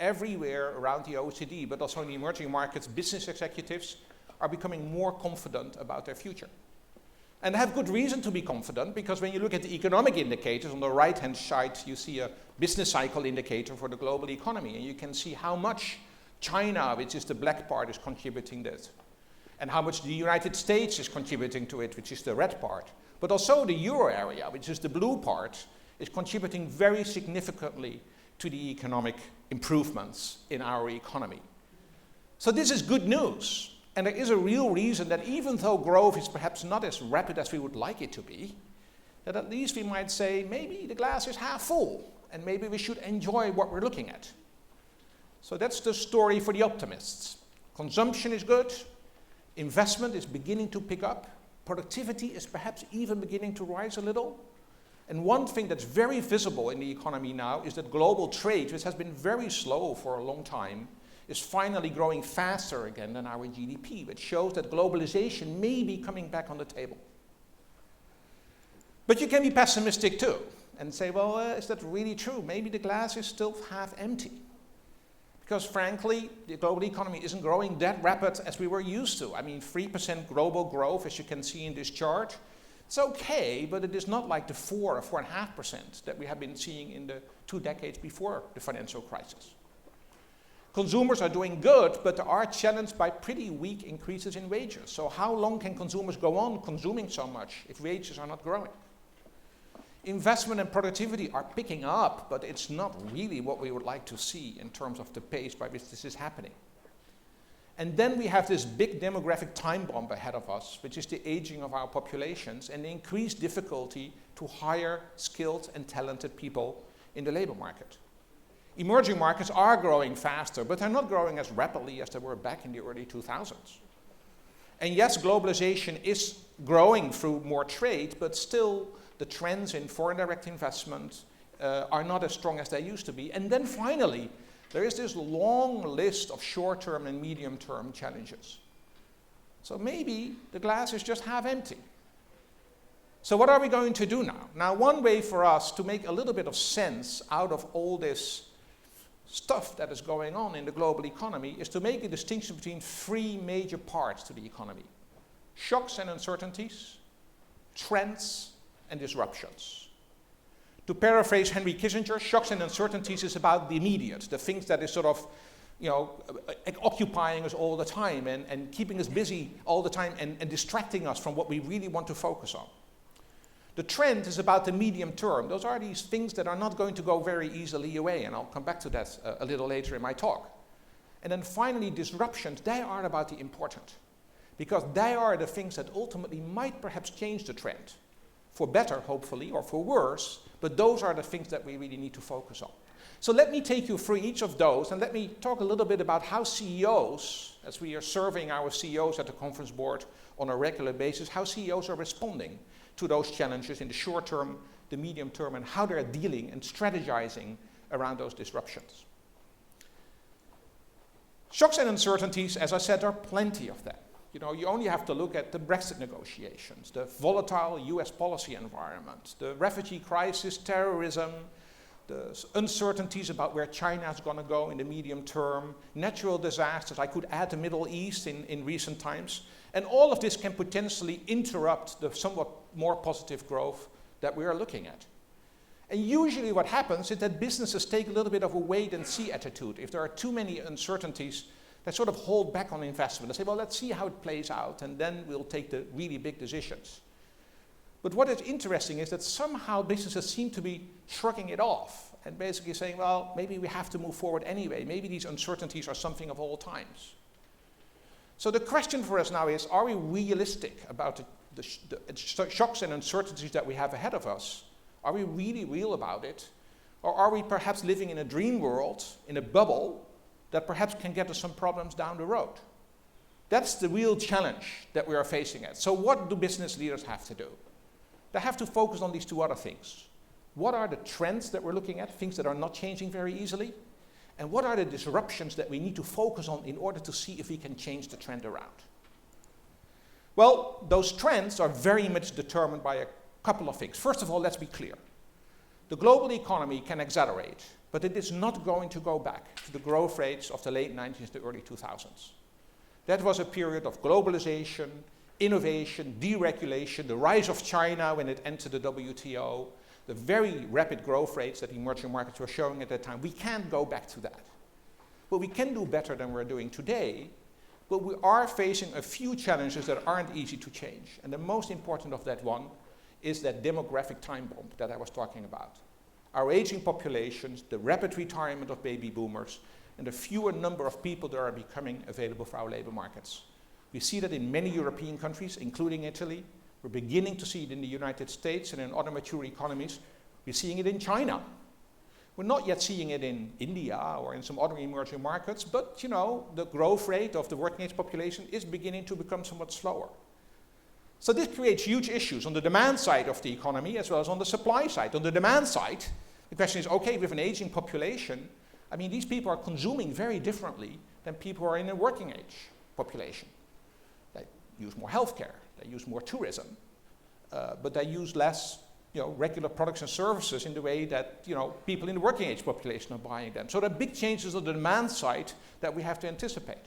everywhere around the OECD, but also in the emerging markets, business executives are becoming more confident about their future. And they have good reason to be confident, because when you look at the economic indicators, on the right-hand side, you see a business cycle indicator for the global economy, and you can see how much China, which is the black part, is contributing that, and how much the United States is contributing to it, which is the red part. But also the euro area, which is the blue part, is contributing very significantly to the economic improvements in our economy. So this is good news. And there is a real reason that even though growth is perhaps not as rapid as we would like it to be, that at least we might say maybe the glass is half full, and maybe we should enjoy what we're looking at. So that's the story for the optimists. Consumption is good, investment is beginning to pick up, productivity is perhaps even beginning to rise a little. And one thing that's very visible in the economy now is that global trade, which has been very slow for a long time, is finally growing faster again than our GDP, which shows that globalization may be coming back on the table. But you can be pessimistic too, and say, well, is that really true? Maybe the glass is still half empty. Because frankly, the global economy isn't growing that rapid as we were used to. I mean, 3% global growth, as you can see in this chart, it's okay, but it is not like the 4 or 4.5% that we have been seeing in the 2 decades before the financial crisis. Consumers are doing good, but they are challenged by pretty weak increases in wages. So how long can consumers go on consuming so much if wages are not growing? Investment and productivity are picking up, but it's not really what we would like to see in terms of the pace by which this is happening. And then we have this big demographic time bomb ahead of us, which is the aging of our populations and the increased difficulty to hire skilled and talented people in the labor market. Emerging markets are growing faster, but they're not growing as rapidly as they were back in the early 2000s. And yes, globalization is growing through more trade, but still the trends in foreign direct investment are not as strong as they used to be. And then finally, there is this long list of short-term and medium-term challenges. So maybe the glass is just half empty. So what are we going to do now? Now, one way for us to make a little bit of sense out of all this stuff that is going on in the global economy is to make a distinction between 3 major parts to the economy: shocks and uncertainties, trends, and disruptions. To paraphrase Henry Kissinger, shocks and uncertainties is about the immediate, the things that is sort of, occupying us all the time and keeping us busy all the time and distracting us from what we really want to focus on. The trend is about the medium term. Those are these things that are not going to go very easily away, and I'll come back to that a little later in my talk. And then finally, disruptions, they are about the important, because they are the things that ultimately might perhaps change the trend, for better, hopefully, or for worse, but those are the things that we really need to focus on. So let me take you through each of those, and let me talk a little bit about how CEOs, as we are serving our CEOs at the conference board on a regular basis, how CEOs are responding to those challenges in the short term, the medium term, and how they're dealing and strategizing around those disruptions. Shocks and uncertainties, as I said, there are plenty of them. You only have to look at the Brexit negotiations, the volatile US policy environment, the refugee crisis, terrorism, the uncertainties about where China is going to go in the medium term, natural disasters. I could add the Middle East in recent times. And all of this can potentially interrupt the somewhat more positive growth that we are looking at. And usually what happens is that businesses take a little bit of a wait-and-see attitude. If there are too many uncertainties, they sort of hold back on investment. They say, well, let's see how it plays out, and then we'll take the really big decisions. But what is interesting is that somehow businesses seem to be shrugging it off and basically saying, well, maybe we have to move forward anyway. Maybe these uncertainties are something of all times. So the question for us now is, are we realistic about the shocks and uncertainties that we have ahead of us? Are we really real about it? Or are we perhaps living in a dream world, in a bubble, that perhaps can get us some problems down the road? That's the real challenge that we are facing at. So what do business leaders have to do? They have to focus on these 2 other things. What are the trends that we're looking at, things that are not changing very easily? And what are the disruptions that we need to focus on in order to see if we can change the trend around? Well, those trends are very much determined by a couple of things. First of all, let's be clear. The global economy can accelerate, but it is not going to go back to the growth rates of the late 90s to early 2000s. That was a period of globalization, innovation, deregulation, the rise of China when it entered the WTO, the very rapid growth rates that emerging markets were showing at that time. We can't go back to that. But we can do better than we're doing today, but we are facing a few challenges that aren't easy to change. And the most important of that one is that demographic time bomb that I was talking about. Our aging populations, the rapid retirement of baby boomers, and the fewer number of people that are becoming available for our labor markets. We see that in many European countries, including Italy. We're beginning to see it in the United States and in other mature economies. We're seeing it in China. We're not yet seeing it in India or in some other emerging markets, but you know, the growth rate of the working age population is beginning to become somewhat slower. So this creates huge issues on the demand side of the economy as well as on the supply side. On the demand side, the question is, okay, with an aging population, I mean, these people are consuming very differently than people who are in a working age population. They use more healthcare, they use more tourism, but they use less regular products and services in the way that people in the working age population are buying them. So there are big changes on the demand side that we have to anticipate.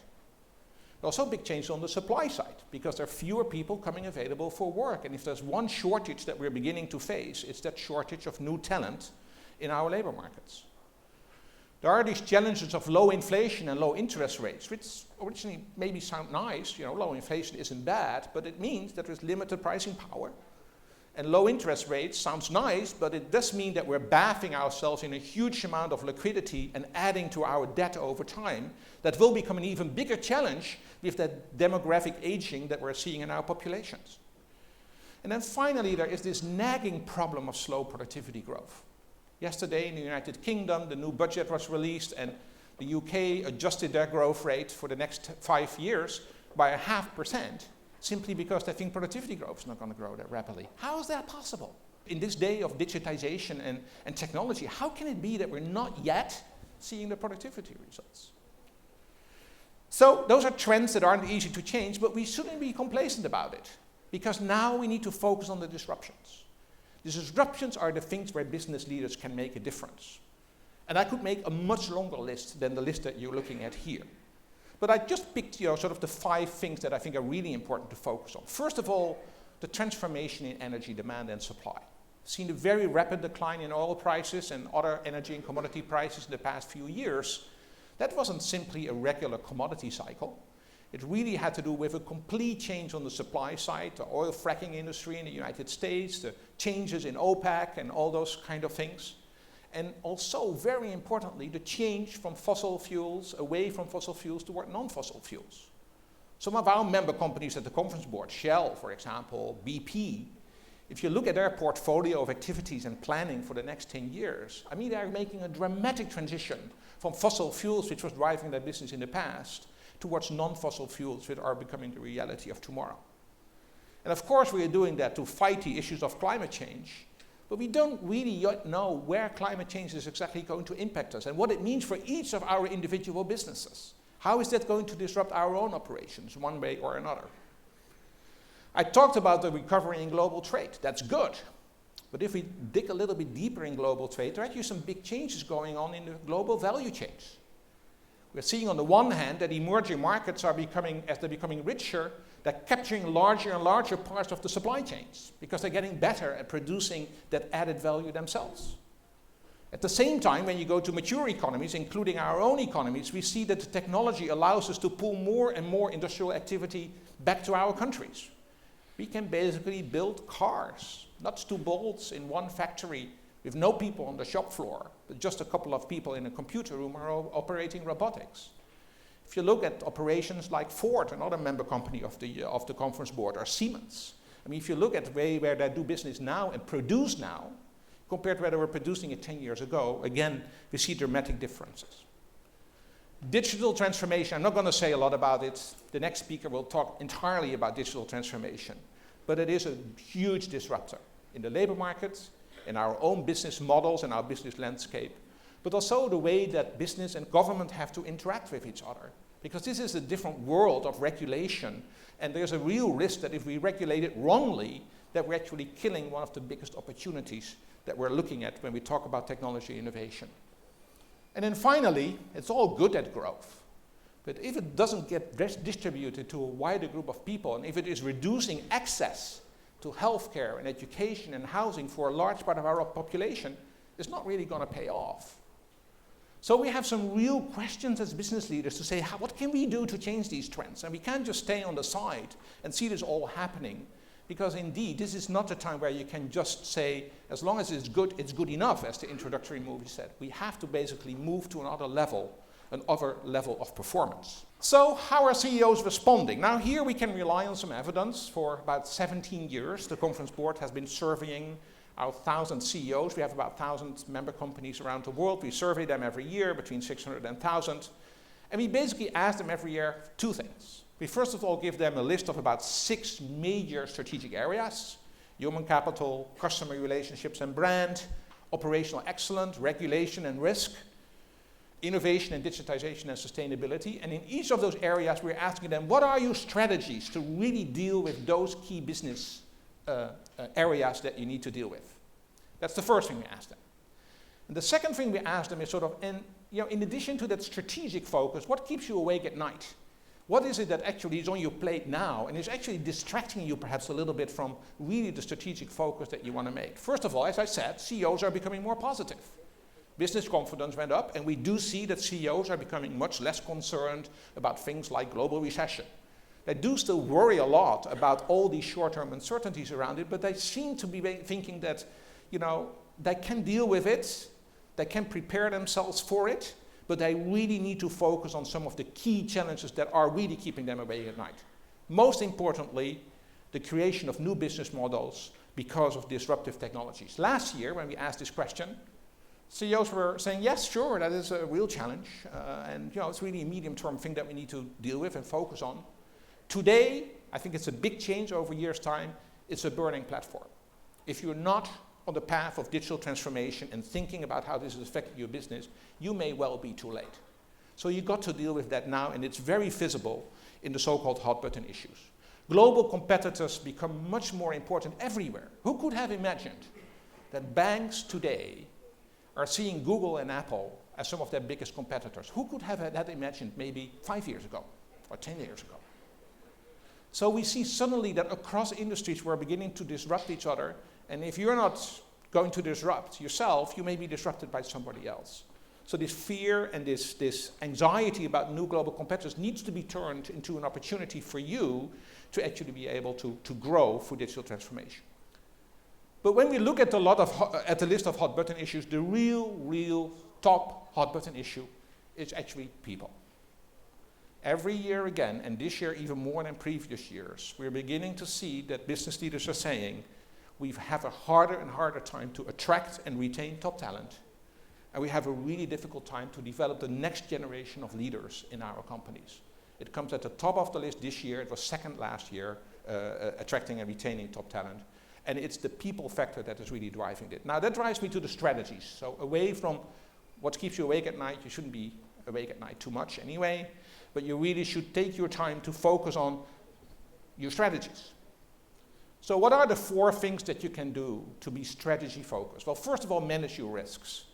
Also big changes on the supply side, because there are fewer people coming available for work. And if there's one shortage that we're beginning to face, it's that shortage of new talent in our labor markets. There are these challenges of low inflation and low interest rates, which originally maybe sound nice. Low inflation isn't bad, but it means that there's limited pricing power. And low interest rates sounds nice, but it does mean that we're bathing ourselves in a huge amount of liquidity and adding to our debt over time. That will become an even bigger challenge with that demographic aging that we're seeing in our populations. And then finally, there is this nagging problem of slow productivity growth. Yesterday in the United Kingdom, the new budget was released and the UK adjusted their growth rate for the next 5 years by 0.5%. Simply because they think productivity growth is not going to grow that rapidly. How is that possible? In this day of digitization and technology, how can it be that we're not yet seeing the productivity results? So those are trends that aren't easy to change, but we shouldn't be complacent about it, because now we need to focus on the disruptions. The disruptions are the things where business leaders can make a difference. And I could make a much longer list than the list that you're looking at here. But I just picked sort of the 5 things that I think are really important to focus on. First of all, the transformation in energy demand and supply. We've seen a very rapid decline in oil prices and other energy and commodity prices in the past few years. That wasn't simply a regular commodity cycle. It really had to do with a complete change on the supply side, the oil fracking industry in the United States, the changes in OPEC and all those kind of things. And also, very importantly, the change from fossil fuels, away from fossil fuels toward non-fossil fuels. Some of our member companies at the conference board, Shell, for example, BP, if you look at their portfolio of activities and planning for the next 10 years, I mean, they're making a dramatic transition from fossil fuels, which was driving their business in the past, towards non-fossil fuels, which are becoming the reality of tomorrow. And of course, we are doing that to fight the issues of climate change. But we don't really yet know where climate change is exactly going to impact us and what it means for each of our individual businesses. How is that going to disrupt our own operations one way or another? I talked about the recovery in global trade. That's good. But if we dig a little bit deeper in global trade, there are actually some big changes going on in the global value chains. We're seeing on the one hand that emerging markets are becoming, as they're becoming richer, they're capturing larger and larger parts of the supply chains because they're getting better at producing that added value themselves. At the same time, when you go to mature economies, including our own economies, we see that the technology allows us to pull more and more industrial activity back to our countries. We can basically build cars, nuts to bolts in one factory with no people on the shop floor, but just a couple of people in a computer room are operating robotics. If you look at operations like Ford, another member company of the conference board, or Siemens, I mean, if you look at the way where they do business now and produce now, compared to where they were producing it 10 years ago, again, we see dramatic differences. Digital transformation, I'm not going to say a lot about it. The next speaker will talk entirely about digital transformation, but it is a huge disruptor in the labor markets, in our own business models and our business landscape, but also the way that business and government have to interact with each other. Because this is a different world of regulation, and there's a real risk that if we regulate it wrongly, that we're actually killing one of the biggest opportunities that we're looking at when we talk about technology innovation. And then finally, it's all good at growth. But if it doesn't get distributed to a wider group of people, and if it is reducing access to healthcare and education and housing for a large part of our population, it's not really going to pay off. So we have some real questions as business leaders to say, what can we do to change these trends? And we can't just stay on the side and see this all happening, because indeed, this is not a time where you can just say, as long as it's good enough, as the introductory movie said. We have to basically move to another level of performance. So how are CEOs responding? Now here we can rely on some evidence. For about 17 years, the conference board has been surveying our 1,000 CEOs. We have about 1,000 member companies around the world. We survey them every year, between 600 and 1,000. And we basically ask them every year two things. We first of all give them a list of about 6 major strategic areas: human capital, customer relationships and brand, operational excellence, regulation and risk, innovation and digitization and sustainability. And in each of those areas, we're asking them, what are your strategies to really deal with those key business areas that you need to deal with? That's the first thing we ask them. And the second thing we ask them is in addition to that strategic focus, what keeps you awake at night? What is it that actually is on your plate now and is actually distracting you perhaps a little bit from really the strategic focus that you want to make? First of all, as I said, CEOs are becoming more positive. Business confidence went up, and we do see that CEOs are becoming much less concerned about things like global recession. They do still worry a lot about all these short-term uncertainties around it, but they seem to be thinking that, they can deal with it, they can prepare themselves for it, but they really need to focus on some of the key challenges that are really keeping them awake at night. Most importantly, the creation of new business models because of disruptive technologies. Last year, when we asked this question, CEOs were saying, yes, sure, that is a real challenge, and it's really a medium-term thing that we need to deal with and focus on. Today, I think it's a big change over years' time. It's a burning platform. If you're not on the path of digital transformation and thinking about how this is affecting your business, you may well be too late. So you've got to deal with that now, and it's very visible in the so-called hot button issues. Global competitors become much more important everywhere. Who could have imagined that banks today are seeing Google and Apple as some of their biggest competitors? Who could have had that imagined maybe 5 years ago or 10 years ago? So we see suddenly that across industries we're beginning to disrupt each other, and if you're not going to disrupt yourself, you may be disrupted by somebody else. So this fear and this anxiety about new global competitors needs to be turned into an opportunity for you to actually be able to grow through digital transformation. But when we look at the list of hot button issues, the real top hot button issue is actually people. Every year again, and this year even more than previous years, we're beginning to see that business leaders are saying we have a harder and harder time to attract and retain top talent, and we have a really difficult time to develop the next generation of leaders in our companies. It comes at the top of the list this year. It was second last year, attracting and retaining top talent. And it's the people factor that is really driving it. Now that drives me to the strategies. So away from what keeps you awake at night, you shouldn't be awake at night too much anyway, but you really should take your time to focus on your strategies. So what are the 4 things that you can do to be strategy focused? Well, first of all, manage your risks.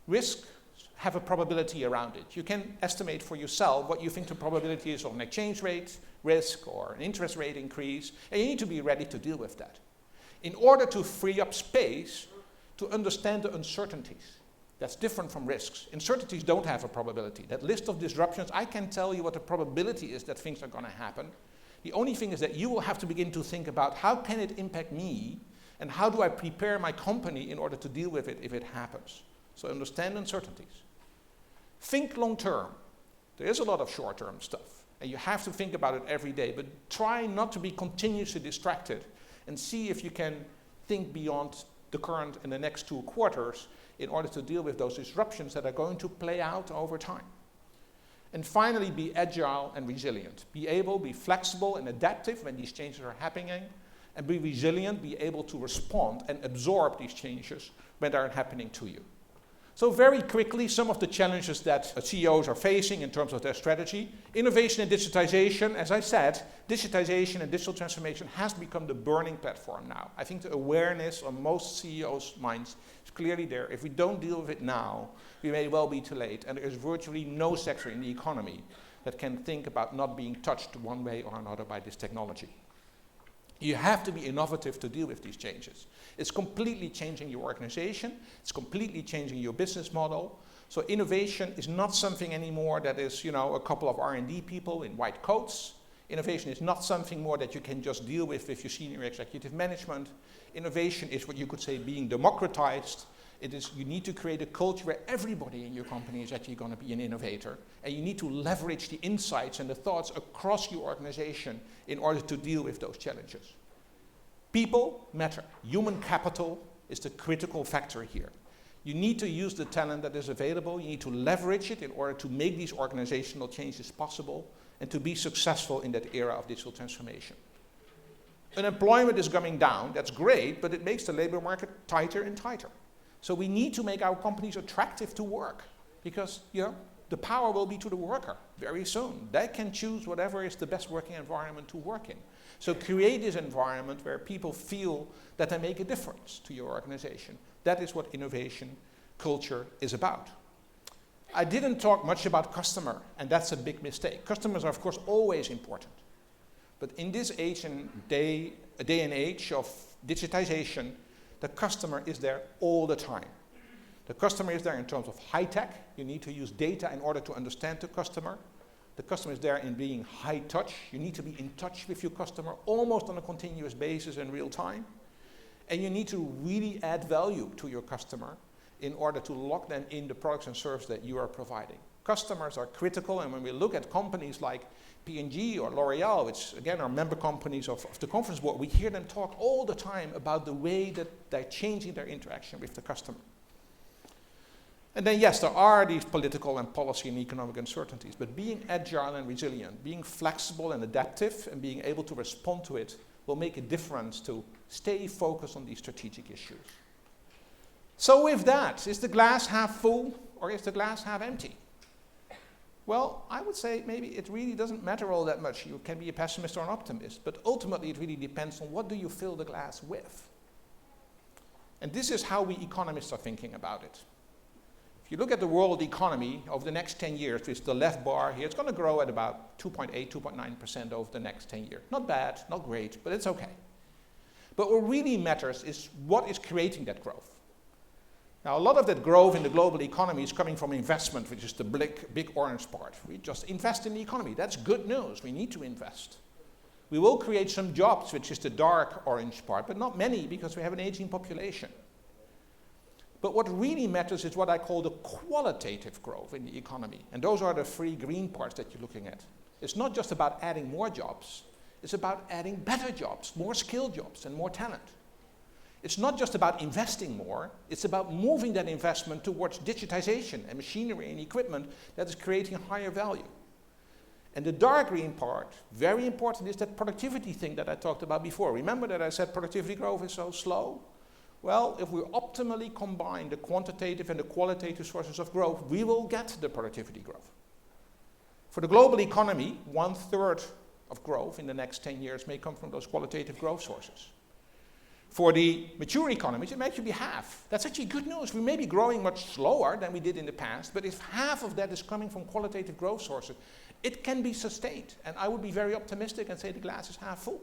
Risks have a probability around it. You can estimate for yourself what you think the probability is of an exchange rate risk or an interest rate increase, and you need to be ready to deal with that. In order to free up space to understand the uncertainties. That's different from risks. Uncertainties don't have a probability. That list of disruptions, I can tell you what the probability is that things are going to happen. The only thing is that you will have to begin to think about how can it impact me and how do I prepare my company in order to deal with it if it happens. So understand uncertainties. Think long term. There is a lot of short term stuff and you have to think about it every day, but try not to be continuously distracted and see if you can think beyond the current and the next 2 quarters in order to deal with those disruptions that are going to play out over time. And finally, be agile and resilient. Be flexible and adaptive when these changes are happening, and be resilient, be able to respond and absorb these changes when they are happening to you. So very quickly, some of the challenges that CEOs are facing in terms of their strategy. Innovation and digitization, as I said, digitization and digital transformation has become the burning platform now. I think the awareness on most CEOs' minds is clearly there. If we don't deal with it now, we may well be too late. And there is virtually no sector in the economy that can think about not being touched one way or another by this technology. You have to be innovative to deal with these changes. It's completely changing your organization. It's completely changing your business model. So innovation is not something anymore that is, a couple of R&D people in white coats. Innovation is not something more that you can just deal with your senior executive management. Innovation is what you could say being democratized. It is, you need to create a culture where everybody in your company is actually going to be an innovator. And you need to leverage the insights and the thoughts across your organization in order to deal with those challenges. People matter. Human capital is the critical factor here. You need to use the talent that is available. You need to leverage it in order to make these organizational changes possible and to be successful in that era of digital transformation. Unemployment is coming down. That's great, but it makes the labor market tighter and tighter. So we need to make our companies attractive to work because, the power will be to the worker very soon. They can choose whatever is the best working environment to work in. So create this environment where people feel that they make a difference to your organization. That is what innovation culture is about. I didn't talk much about customer, and that's a big mistake. Customers are, of course, always important. But in this age and day and age of digitization, the customer is there all the time. The customer is there in terms of high tech. You need to use data in order to understand the customer. The customer is there in being high touch. You need to be in touch with your customer almost on a continuous basis in real time. And you need to really add value to your customer in order to lock them in the products and services that you are providing. Customers are critical, and when we look at companies like P&G or L'Oreal, which again are member companies of the conference board, we hear them talk all the time about the way that they're changing their interaction with the customer. And then yes, there are these political and policy and economic uncertainties, but being agile and resilient, being flexible and adaptive, and being able to respond to it will make a difference to stay focused on these strategic issues. So with that, is the glass half full or is the glass half empty? Well, I would say maybe it really doesn't matter all that much. You can be a pessimist or an optimist, but ultimately it really depends on what do you fill the glass with. And this is how we economists are thinking about it. If you look at the world economy over the next 10 years, which is the left bar here, it's going to grow at about 2.8, 2.9% over the next 10 years. Not bad, not great, but it's okay. But what really matters is what is creating that growth. Now, a lot of that growth in the global economy is coming from investment, which is the big orange part. We just invest in the economy. That's good news. We need to invest. We will create some jobs, which is the dark orange part, but not many because we have an aging population. But what really matters is what I call the qualitative growth in the economy. And those are the three green parts that you're looking at. It's not just about adding more jobs. It's about adding better jobs, more skilled jobs, and more talent. It's not just about investing more. It's about moving that investment towards digitization and machinery and equipment that is creating higher value. And the dark green part, very important, is that productivity thing that I talked about before. Remember that I said productivity growth is so slow? Well, if we optimally combine the quantitative and the qualitative sources of growth, we will get the productivity growth. For the global economy, 1/3 of growth in the next 10 years may come from those qualitative growth sources. For the mature economies, it may actually be half. That's actually good news. We may be growing much slower than we did in the past, but if half of that is coming from qualitative growth sources, it can be sustained. And I would be very optimistic and say the glass is half full.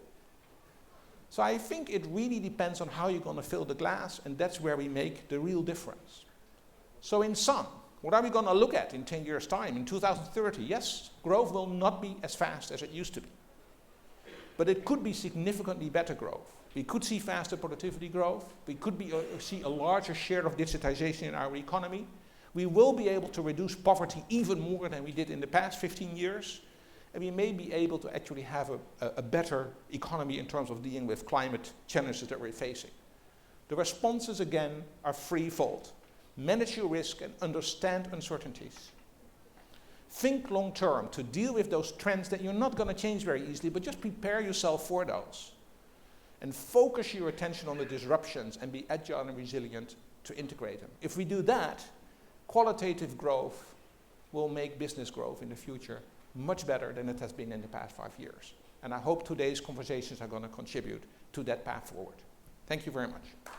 So I think it really depends on how you're going to fill the glass, and that's where we make the real difference. So in sum, what are we going to look at in 10 years' time, in 2030? Yes, growth will not be as fast as it used to be. But it could be significantly better growth. We could see faster productivity growth. We could see a larger share of digitization in our economy. We will be able to reduce poverty even more than we did in the past 15 years. And we may be able to actually have a better economy in terms of dealing with climate challenges that we're facing. The responses, again, are threefold. Manage your risk and understand uncertainties. Think long term to deal with those trends that you're not going to change very easily, but just prepare yourself for those. And focus your attention on the disruptions and be agile and resilient to integrate them. If we do that, qualitative growth will make business growth in the future much better than it has been in the past 5 years. And I hope today's conversations are going to contribute to that path forward. Thank you very much.